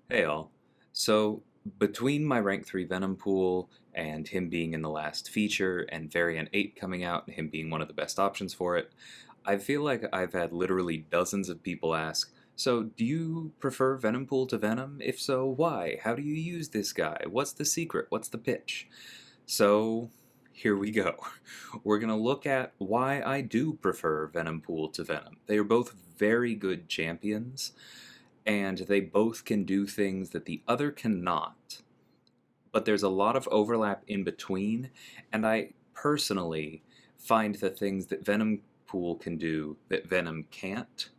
Hey all. So, between my rank 3 Venompool and him being in the last feature and Variant 8 coming out and him being one of the best options for it, I feel like I've had literally dozens of people ask, so do you prefer Venompool to Venom? If so, why? How do you use this guy? What's the secret? What's the pitch? So, here we go. We're going to look at why I do prefer Venompool to Venom. They are both very good champions and they both can do things that the other cannot. But there's a lot of overlap in between, and I personally find the things that Venom Pool can do that Venom can't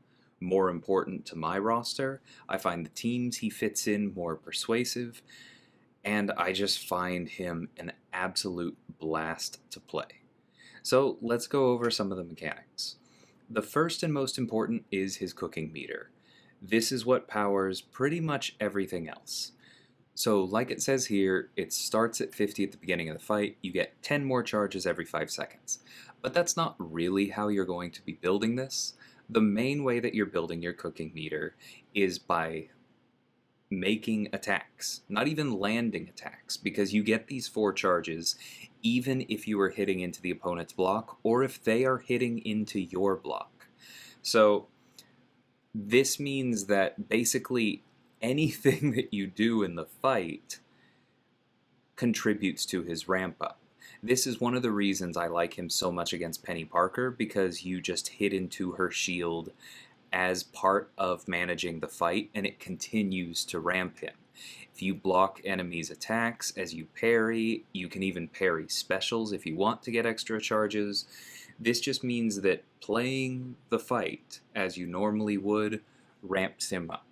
more important to my roster. I find the teams he fits in more persuasive, and I just find him an absolute blast to play. So let's go over some of the mechanics. The first and most important is his cooking meter. This is what powers pretty much everything else. So, like it says here, it starts at 50 at the beginning of the fight, you get 10 more charges every 5 seconds. But that's not really how you're going to be building this. The main way that you're building your cooking meter is by making attacks, not even landing attacks, because you get these 4 charges even if you are hitting into the opponent's block or if they are hitting into your block. So, this means that basically anything that you do in the fight contributes to his ramp up. This is one of the reasons I like him so much against Penny Parker, because you just hit into her shield as part of managing the fight, and it continues to ramp him. If you block enemies' attacks as you parry, you can even parry specials if you want to get extra charges. This just means that playing the fight as you normally would ramps him up.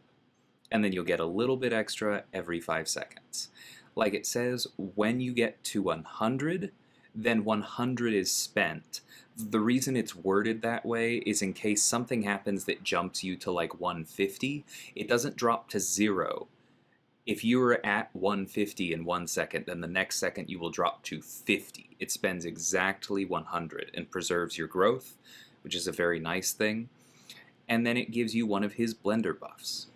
And then you'll get a little bit extra every 5 seconds. Like it says, when you get to 100, then 100 is spent. The reason it's worded that way is in case something happens that jumps you to like 150, it doesn't drop to 0. If you are at 150 in 1 second, then the next second you will drop to 50. It spends exactly 100 and preserves your growth, which is a very nice thing. And then it gives you one of his blender buffs.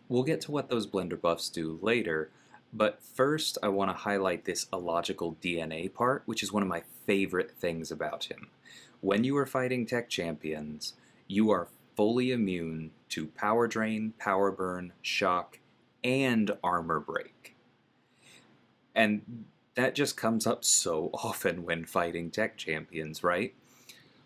We'll get to what those blender buffs do later, but first I want to highlight this illogical DNA part, which is one of my favorite things about him. When you are fighting tech champions, you are fully immune to power drain, power burn, shock, and armor break. And that just comes up so often when fighting tech champions, right?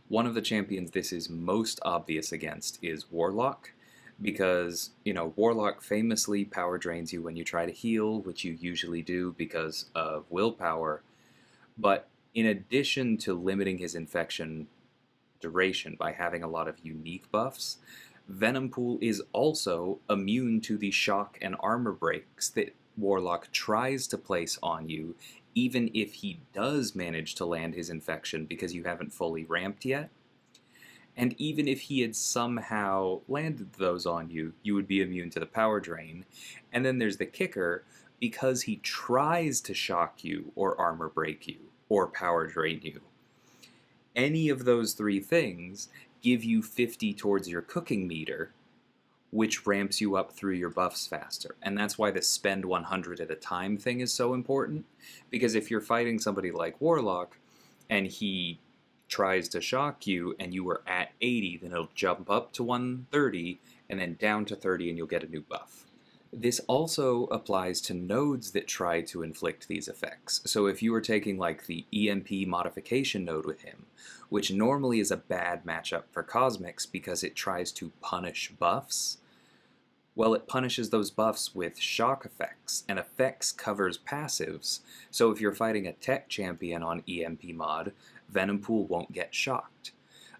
One of the champions this is most obvious against is Warlock, because, Warlock famously power drains you when you try to heal, which you usually do because of willpower, but in addition to limiting his infection duration by having a lot of unique buffs, Venompool is also immune to the shock and armor breaks that Warlock tries to place on you, even if he does manage to land his infection because you haven't fully ramped yet. And even if he had somehow landed those on you, you would be immune to the power drain. And then there's the kicker, because he tries to shock you or armor break you or power drain you. Any of those 3 things give you 50 towards your cooking meter, which ramps you up through your buffs faster. And that's why the spend 100 at a time thing is so important, because if you're fighting somebody like Warlock and he tries to shock you and you were at 80, then it'll jump up to 130 and then down to 30 and you'll get a new buff. This also applies to nodes that try to inflict these effects. So if you were taking like the EMP modification node with him, which normally is a bad matchup for Cosmics because it tries to punish buffs, well, it punishes those buffs with shock effects, and effects covers passives, so if you're fighting a tech champion on EMP mod, Venompool won't get shocked.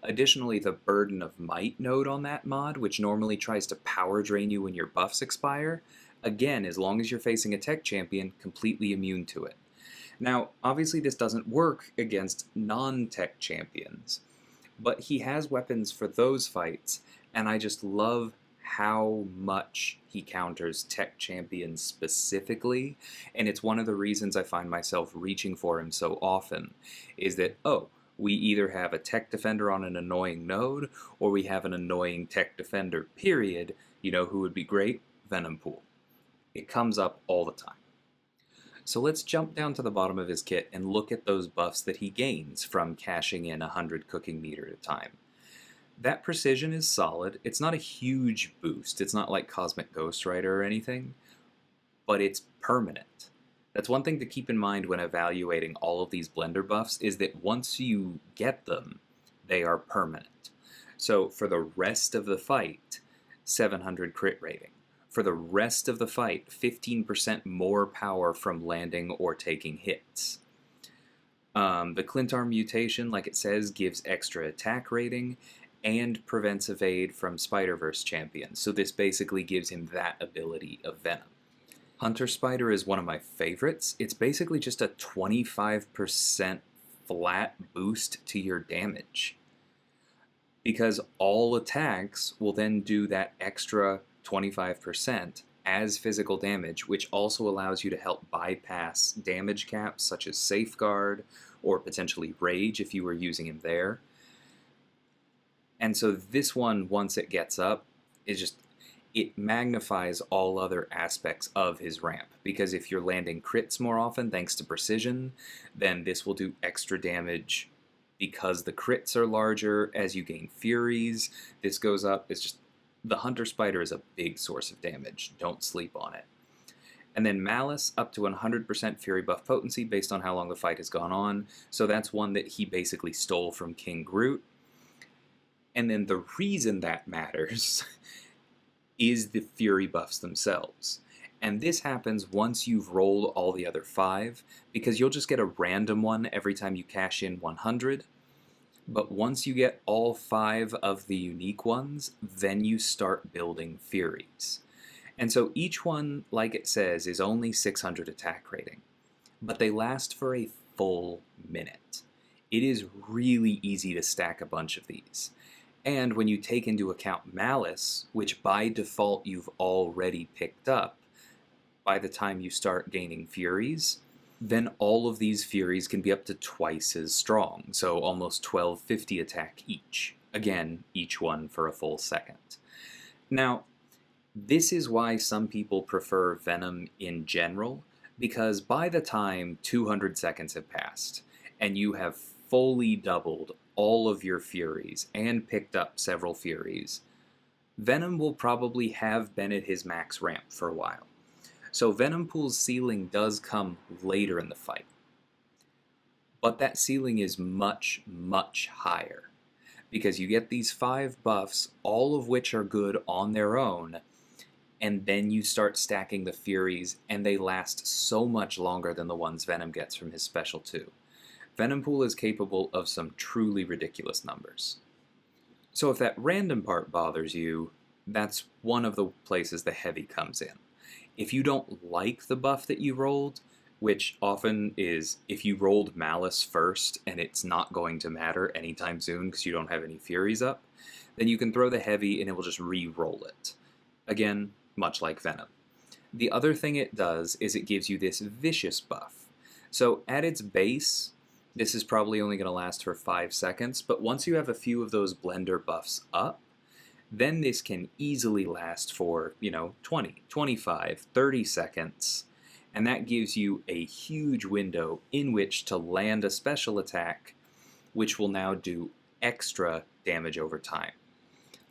Additionally, the Burden of Might node on that mod, which normally tries to power drain you when your buffs expire, again, as long as you're facing a tech champion, completely immune to it. Now, obviously this doesn't work against non-tech champions, but he has weapons for those fights, and I just love how much he counters tech champions specifically, and it's one of the reasons I find myself reaching for him so often, is that, we either have a tech defender on an annoying node, or we have an annoying tech defender, period. You know who would be great? Venompool. It comes up all the time. So let's jump down to the bottom of his kit and look at those buffs that he gains from cashing in 100 cooking meter at a time. That precision is solid. It's not a huge boost. It's not like Cosmic Ghost Rider or anything, but it's permanent. That's one thing to keep in mind when evaluating all of these blender buffs, is that once you get them, they are permanent. So for the rest of the fight, 700 crit rating. For the rest of the fight, 15% more power from landing or taking hits. The Clintar mutation, like it says, gives extra attack rating and prevents evade from Spider-Verse champions. So this basically gives him that ability of Venom. Hunter Spider is one of my favorites. It's basically just a 25% flat boost to your damage, because all attacks will then do that extra 25% as physical damage, which also allows you to help bypass damage caps such as Safeguard or potentially Rage if you were using him there. And so this one, once it gets up, is just, it magnifies all other aspects of his ramp, because if you're landing crits more often thanks to precision, then this will do extra damage because the crits are larger. As you gain Furies, this goes up. It's just, the Hunter Spider is a big source of damage. Don't sleep on it. And then Malice, up to 100% Fury buff potency based on how long the fight has gone on. So that's one that he basically stole from King Groot. And then the reason that matters is the Fury buffs themselves. And this happens once you've rolled all the other 5, because you'll just get a random one every time you cash in 100. But once you get all 5 of the unique ones, then you start building Furies. And so each one, like it says, is only 600 attack rating, but they last for a full minute. It is really easy to stack a bunch of these. And when you take into account Malice, which by default you've already picked up, by the time you start gaining Furies, then all of these Furies can be up to twice as strong, so almost 1250 attack each. Again, each one for a full second. Now, this is why some people prefer Venom in general, because by the time 200 seconds have passed, and you have fully doubled all of your Furies and picked up several Furies, Venom will probably have been at his max ramp for a while. So Venompool's ceiling does come later in the fight. But that ceiling is much, much higher, because you get these 5 buffs, all of which are good on their own, and then you start stacking the Furies, and they last so much longer than the ones Venom gets from his special 2. Venompool is capable of some truly ridiculous numbers. So if that random part bothers you, that's one of the places the heavy comes in. If you don't like the buff that you rolled, which often is if you rolled Malice first and it's not going to matter anytime soon because you don't have any Furies up, then you can throw the heavy and it will just re-roll it. Again, much like Venom. The other thing it does is it gives you this vicious buff. So at its base, this is probably only going to last for 5 seconds, but once you have a few of those blender buffs up, then this can easily last for, 20, 25, 30 seconds, and that gives you a huge window in which to land a special attack, which will now do extra damage over time.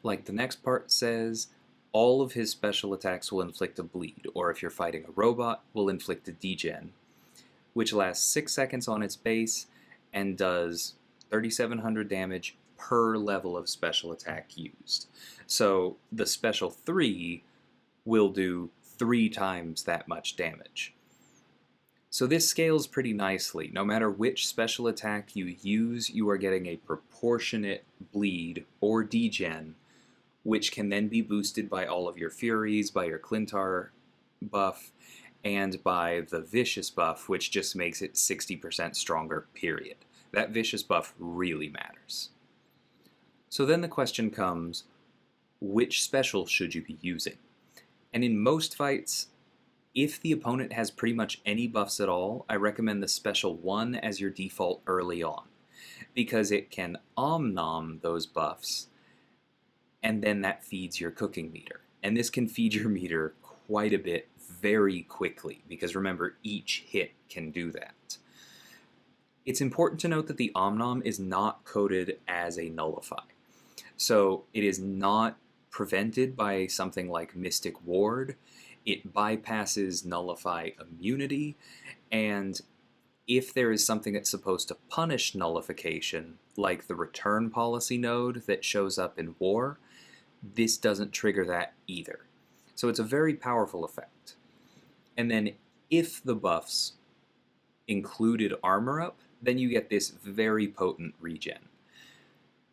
Like the next part says, all of his special attacks will inflict a bleed, or if you're fighting a robot, will inflict a degen, which lasts 6 seconds on its base and does 3,700 damage per level of special attack used. So the special 3 will do 3 times that much damage. So this scales pretty nicely. No matter which special attack you use, you are getting a proportionate bleed or degen, which can then be boosted by all of your Furies, by your Clintar buff, and by the Vicious buff, which just makes it 60% stronger, period. That Vicious buff really matters. So then the question comes, which special should you be using? And in most fights, if the opponent has pretty much any buffs at all, I recommend the special 1 as your default early on, because it can om-nom those buffs, and then that feeds your cooking meter. And this can feed your meter quite a bit very quickly, because remember, each hit can do that. It's important to note that the Omnom is not coded as a nullify. So it is not prevented by something like Mystic Ward. It bypasses nullify immunity, and if there is something that's supposed to punish nullification, like the return policy node that shows up in War, this doesn't trigger that either. So it's a very powerful effect. And then if the buffs included armor up, then you get this very potent regen.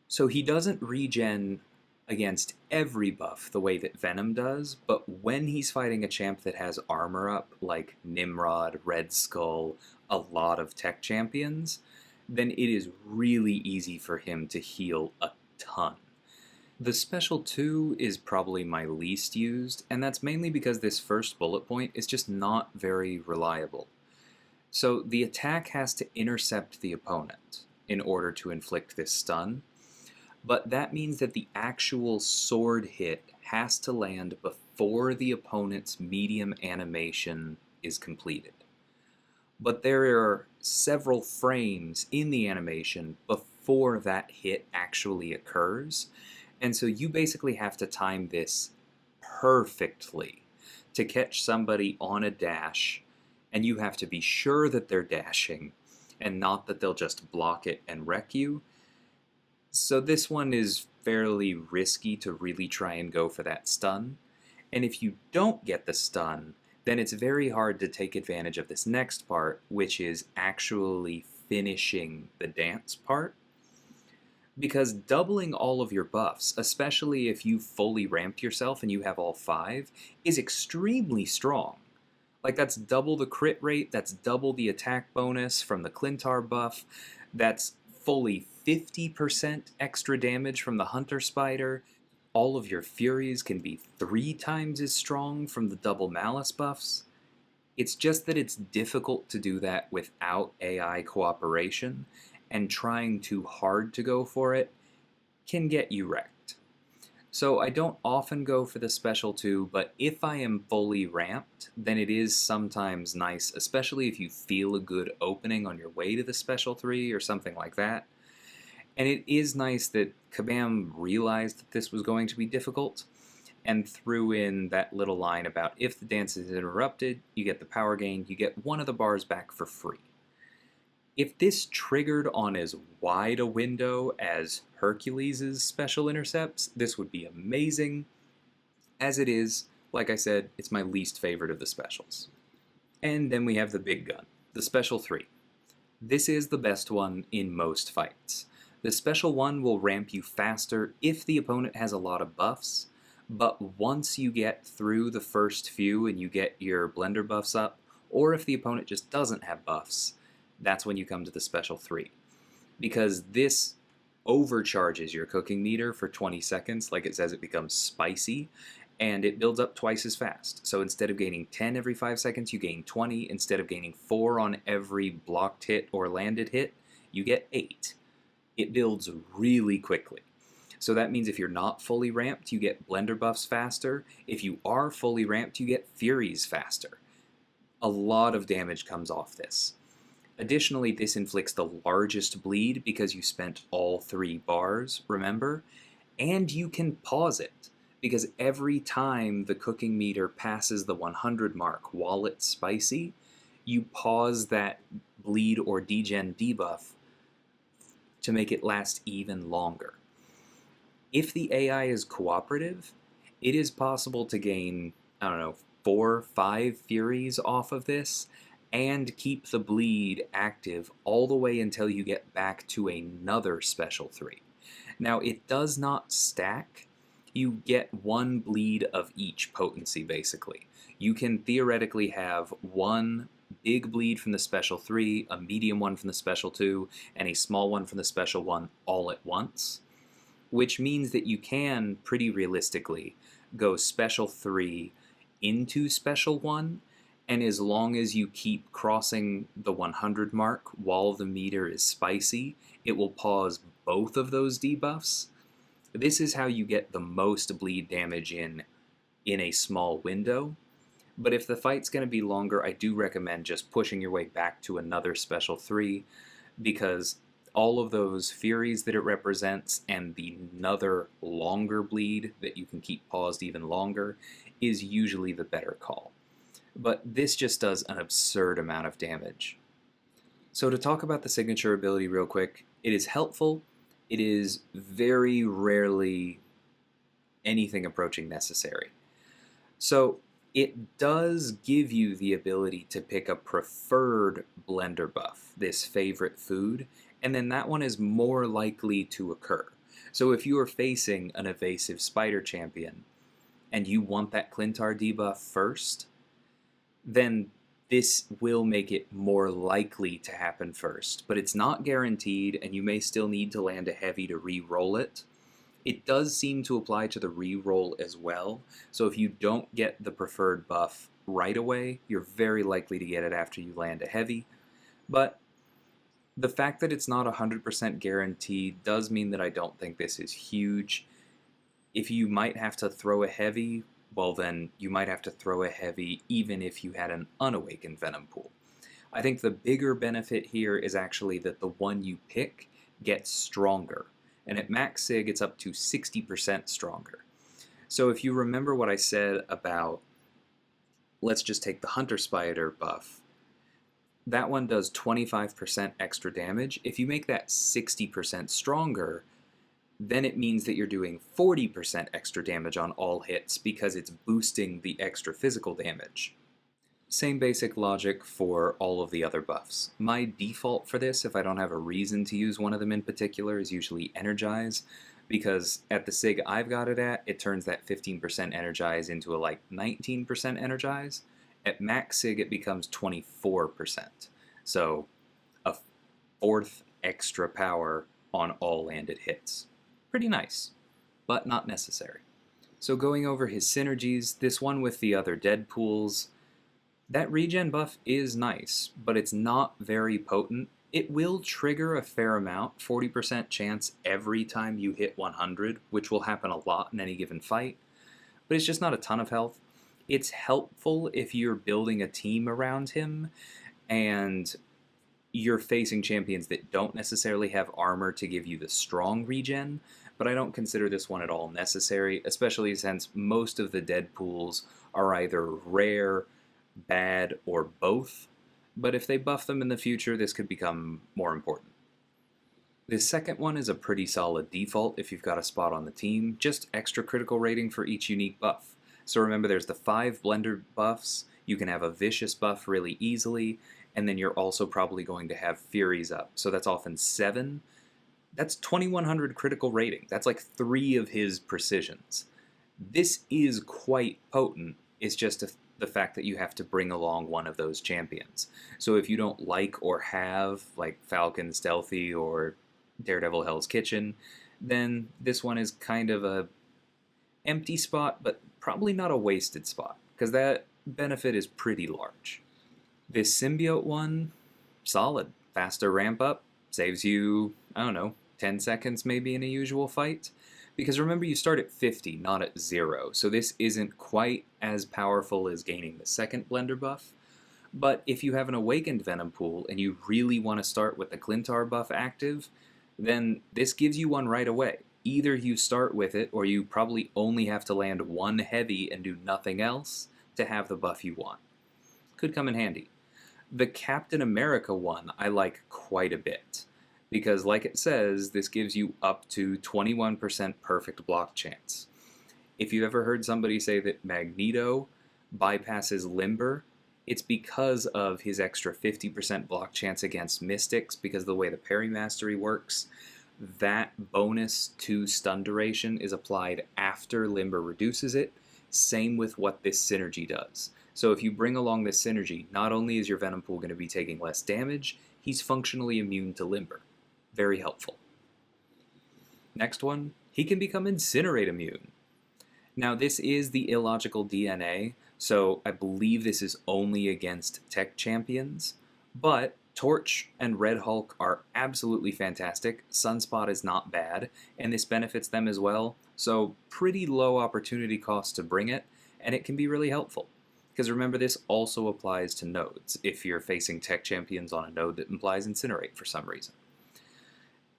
So he doesn't regen against every buff the way that Venom does, but when he's fighting a champ that has armor up, like Nimrod, Red Skull, a lot of tech champions, then it is really easy for him to heal a ton. The Special 2 is probably my least used, and that's mainly because this first bullet point is just not very reliable. So the attack has to intercept the opponent in order to inflict this stun, but that means that the actual sword hit has to land before the opponent's medium animation is completed. But there are several frames in the animation before that hit actually occurs, and so you basically have to time this perfectly to catch somebody on a dash, and you have to be sure that they're dashing and not that they'll just block it and wreck you. So this one is fairly risky to really try and go for that stun, and if you don't get the stun, then it's very hard to take advantage of this next part, which is actually finishing the dance part. Because doubling all of your buffs, especially if you've fully ramped yourself and you have all 5, is extremely strong. Like, that's double the crit rate, that's double the attack bonus from the Clintar buff, that's fully 50% extra damage from the Hunter Spider. All of your Furies can be 3 times as strong from the double Malice buffs. It's just that it's difficult to do that without AI cooperation, and trying too hard to go for it can get you wrecked. So I don't often go for the Special 2, but if I am fully ramped, then it is sometimes nice, especially if you feel a good opening on your way to the Special 3 or something like that. And it is nice that Kabam realized that this was going to be difficult and threw in that little line about if the dance is interrupted, you get the power gain, you get one of the bars back for free. If this triggered on as wide a window as Hercules' special intercepts, this would be amazing. As it is, like I said, it's my least favorite of the specials. And then we have the big gun, the Special 3. This is the best one in most fights. The Special 1 will ramp you faster if the opponent has a lot of buffs, but once you get through the first few and you get your blender buffs up, or if the opponent just doesn't have buffs, that's when you come to the Special 3. Because this overcharges your cooking meter for 20 seconds, like it says it becomes spicy, and it builds up twice as fast. So instead of gaining 10 every 5 seconds, you gain 20. Instead of gaining 4 on every blocked hit or landed hit, you get 8. It builds really quickly. So that means if you're not fully ramped, you get blender buffs faster. If you are fully ramped, you get Furies faster. A lot of damage comes off this. Additionally, this inflicts the largest bleed because you spent all 3 bars, remember? And you can pause it, because every time the cooking meter passes the 100 mark while it's spicy, you pause that bleed or degen debuff to make it last even longer. If the AI is cooperative, it is possible to gain, 4, 5 Furies off of this, and keep the bleed active all the way until you get back to another Special 3. Now, it does not stack. You get 1 bleed of each potency, basically. You can theoretically have 1 big bleed from the Special 3, a medium one from the Special 2, and a small one from the Special 1 all at once, which means that you can, pretty realistically, go Special 3 into Special 1, and as long as you keep crossing the 100 mark while the meter is spicy, it will pause both of those debuffs. This is how you get the most bleed damage in a small window. But if the fight's going to be longer, I do recommend just pushing your way back to another special 3 because all of those furies that it represents and the another longer bleed that you can keep paused even longer is usually the better call. But this just does an absurd amount of damage. So to talk about the signature ability real quick, it is helpful. It is very rarely anything approaching necessary. So it does give you the ability to pick a preferred blender buff, this favorite food, and then that one is more likely to occur. So if you are facing an evasive spider champion and you want that Clintar debuff first, then this will make it more likely to happen first. But it's not guaranteed, and you may still need to land a heavy to re-roll it. It does seem to apply to the re-roll as well, so if you don't get the preferred buff right away, you're very likely to get it after you land a heavy. But the fact that it's not 100% guaranteed does mean that I don't think this is huge. If you might have to throw a heavy, well then you might have to throw a heavy even if you had an unawakened Venompool. I think the bigger benefit here is actually that the one you pick gets stronger. And at max sig, it's up to 60% stronger. So if you remember what I said about, let's just take the Hunter Spider buff, that one does 25% extra damage. If you make that 60% stronger, then it means that you're doing 40% extra damage on all hits because it's boosting the extra physical damage. Same basic logic for all of the other buffs. My default for this, if I don't have a reason to use one of them in particular, is usually Energize, because at the sig I've got it at, it turns that 15% Energize into a 19% Energize. At max sig it becomes 24%. So a fourth extra power on all landed hits. Pretty nice, but not necessary. So going over his synergies, this one with the other Deadpools, that regen buff is nice, but it's not very potent. It will trigger a fair amount, 40% chance every time you hit 100, which will happen a lot in any given fight, but it's just not a ton of health. It's helpful if you're building a team around him and you're facing champions that don't necessarily have armor to give you the strong regen, but I don't consider this one at all necessary, especially since most of the Deadpools are either rare, bad, or both, but if they buff them in the future, this could become more important. This second one is a pretty solid default if you've got a spot on the team, just extra critical rating for each unique buff. So remember, there's the 5 blender buffs, you can have a vicious buff really easily, and then you're also probably going to have furies up, so that's often 7. That's 2100 critical rating, that's like 3 of his precisions. This is quite potent, it's just the fact that you have to bring along one of those champions. So if you don't like or have like Falcon Stealthy or Daredevil Hell's Kitchen, then this one is kind of a empty spot, but probably not a wasted spot, because that benefit is pretty large. This symbiote one, solid. Faster ramp up, saves you, I don't know, 10 seconds maybe in a usual fight. Because remember, you start at 50, not at 0, so this isn't quite as powerful as gaining the second blender buff. But if you have an awakened Venompool and you really want to start with the Clintar buff active, then this gives you one right away. Either you start with it, or you probably only have to land one heavy and do nothing else to have the buff you want. Could come in handy. The Captain America one I like quite a bit, because like it says, this gives you up to 21% perfect block chance. If you've ever heard somebody say that Magneto bypasses Limber, it's because of his extra 50% block chance against Mystics, because of the way the parry mastery works. That bonus to stun duration is applied after Limber reduces it. Same with what this synergy does. So if you bring along this synergy, not only is your Venompool going to be taking less damage, he's functionally immune to Limber. Very helpful. Next one, he can become Incinerate immune. Now this is the Illogical DNA, so I believe this is only against tech champions, but Torch and Red Hulk are absolutely fantastic, Sunspot is not bad, and this benefits them as well, so pretty low opportunity cost to bring it, and it can be really helpful. Because remember, this also applies to nodes if you're facing tech champions on a node that implies Incinerate for some reason.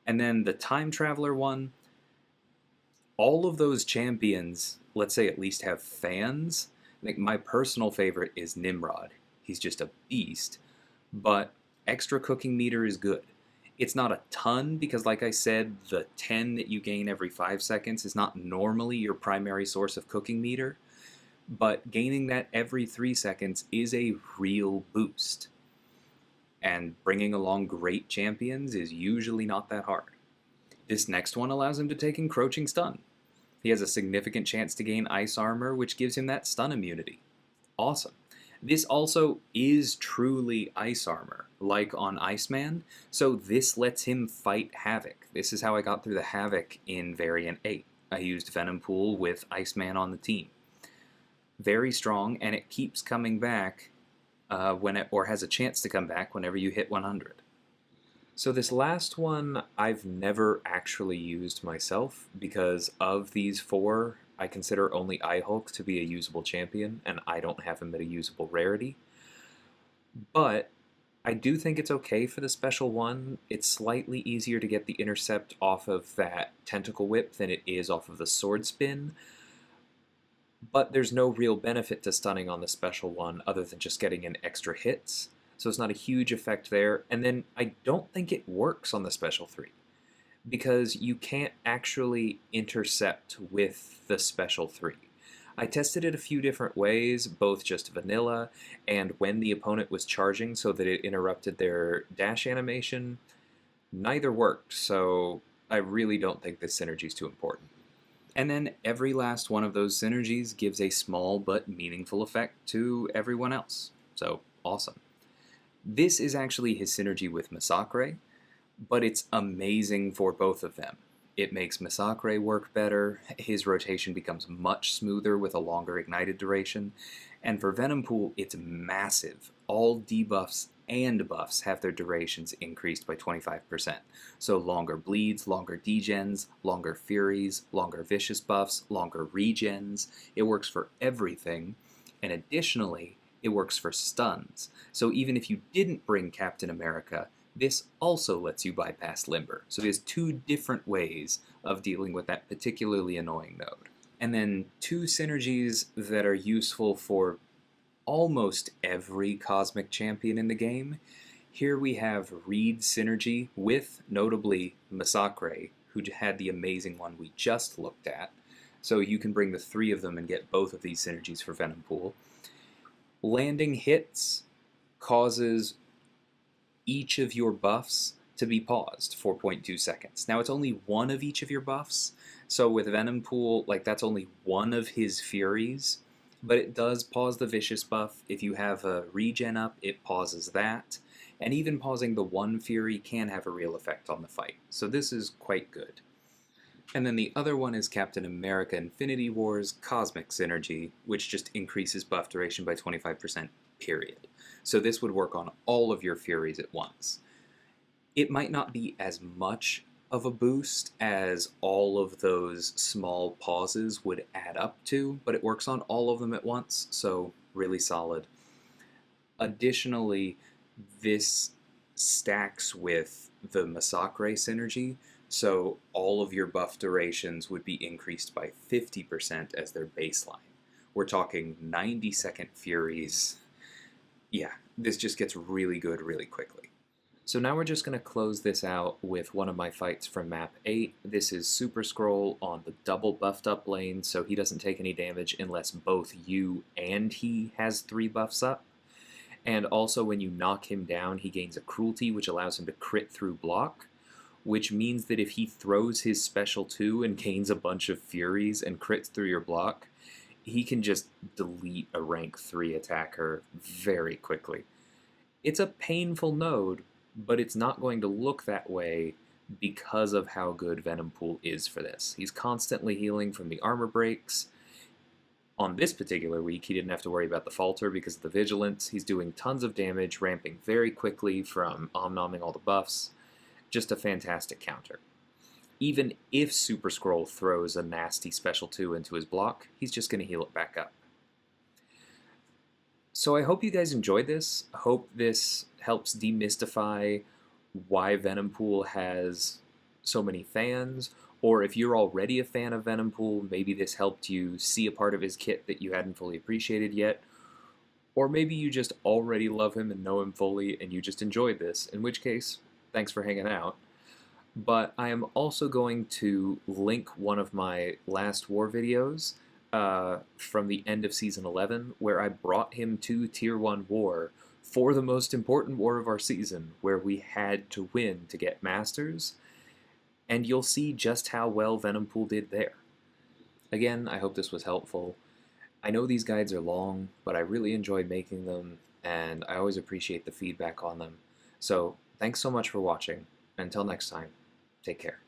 And then the Time Traveler one, all of those champions, let's say at least have fans. I think my personal favorite is Nimrod. He's just a beast, but extra cooking meter is good. It's not a ton because, like I said, the 10 that you gain every 5 seconds is not normally your primary source of cooking meter, but gaining that every 3 seconds is a real boost. And bringing along great champions is usually not that hard. This next one allows him to take Encroaching Stun. He has a significant chance to gain Ice Armor, which gives him that stun immunity. Awesome. This also is truly Ice Armor, like on Iceman, so this lets him fight Havoc. This is how I got through the Havoc in Variant 8. I used Venompool with Iceman on the team. Very strong, and it keeps coming back or has a chance to come back whenever you hit 100. So this last one I've never actually used myself because of these 4, I consider only iHulk to be a usable champion, and I don't have him at a usable rarity. But I do think it's okay for the special one. It's slightly easier to get the intercept off of that Tentacle Whip than it is off of the Sword Spin. But there's no real benefit to stunning on the special one other than just getting in extra hits. So it's not a huge effect there. And then I don't think it works on the special 3 because you can't actually intercept with the special 3. I tested it a few different ways, both just vanilla and when the opponent was charging so that it interrupted their dash animation. Neither worked, so I really don't think this synergy is too important. And then every last one of those synergies gives a small but meaningful effect to everyone else. So, awesome. This is actually his synergy with Massacre, but it's amazing for both of them. It makes Massacre work better, his rotation becomes much smoother with a longer ignited duration, and for Venompool, it's massive. All debuffs and buffs have their durations increased by 25%. So longer bleeds, longer degens, longer furies, longer vicious buffs, longer regens. It works for everything, and additionally, it works for stuns. So even if you didn't bring Captain America, this also lets you bypass Limber. So there's 2 different ways of dealing with that particularly annoying node. And then 2 synergies that are useful for almost every Cosmic Champion in the game. Here we have Reed's synergy with, notably, Massacre, who had the amazing one we just looked at. So you can bring the 3 of them and get both of these synergies for Venompool. Landing hits causes each of your buffs to be paused 4.2 seconds. Now it's only one of each of your buffs, so with Venompool, that's only one of his Furies, but it does pause the Vicious buff. If you have a regen up, it pauses that, and even pausing the one Fury can have a real effect on the fight, so this is quite good. And then the other one is Captain America Infinity War's Cosmic Synergy, which just increases buff duration by 25%, period. So this would work on all of your Furies at once. It might not be as much of a boost as all of those small pauses would add up to, but it works on all of them at once, so really solid. Additionally, this stacks with the Massacre synergy, so all of your buff durations would be increased by 50% as their baseline. We're talking 90-second Furies. Yeah, this just gets really good really quickly. So now we're just going to close this out with one of my fights from map 8. This is Super Scroll on the double buffed up lane, so he doesn't take any damage unless both you and he has 3 buffs up. And also when you knock him down, he gains a Cruelty, which allows him to crit through block, which means that if he throws his special 2 and gains a bunch of Furies and crits through your block, he can just delete a rank 3 attacker very quickly. It's a painful node, but it's not going to look that way because of how good Venompool is for this. He's constantly healing from the armor breaks. On this particular week, he didn't have to worry about the falter because of the vigilance. He's doing tons of damage, ramping very quickly from omnomming all the buffs. Just a fantastic counter. Even if Super Scroll throws a nasty special 2 into his block, he's just going to heal it back up. So I hope you guys enjoyed this. I hope this helps demystify why Venompool has so many fans, or if you're already a fan of Venompool, maybe this helped you see a part of his kit that you hadn't fully appreciated yet, or maybe you just already love him and know him fully and you just enjoyed this, in which case, thanks for hanging out. But I am also going to link one of my last war videos from the end of Season 11, where I brought him to Tier 1 War for the most important war of our season, where we had to win to get Masters, and you'll see just how well Venompool did there. Again, I hope this was helpful. I know these guides are long, but I really enjoyed making them, and I always appreciate the feedback on them. So, thanks so much for watching. Until next time, take care.